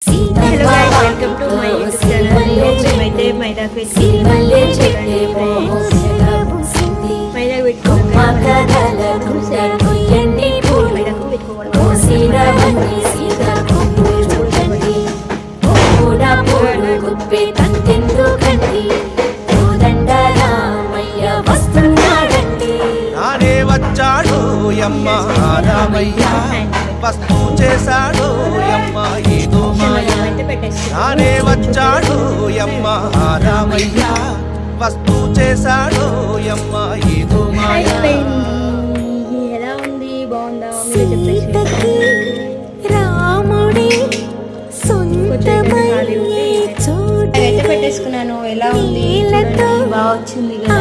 Hello guys, welcome to my YouTube channel. మేమైతే మైదాకు వచ్చాడు యమ్మ రామయ్య వస్తు చేశాడు యమ్మ ఏదో మాయ. నానే వచ్చాడు యమ్మ రామయ్య వస్తు చేశాడు యమ్మ ఏదో మాయ. ఎలా ఉంది, బాగుందా? సీతకి రాముడి పెట్టేసుకున్నాను. ఎలా ఉంది? బాగా వచ్చింది కదా.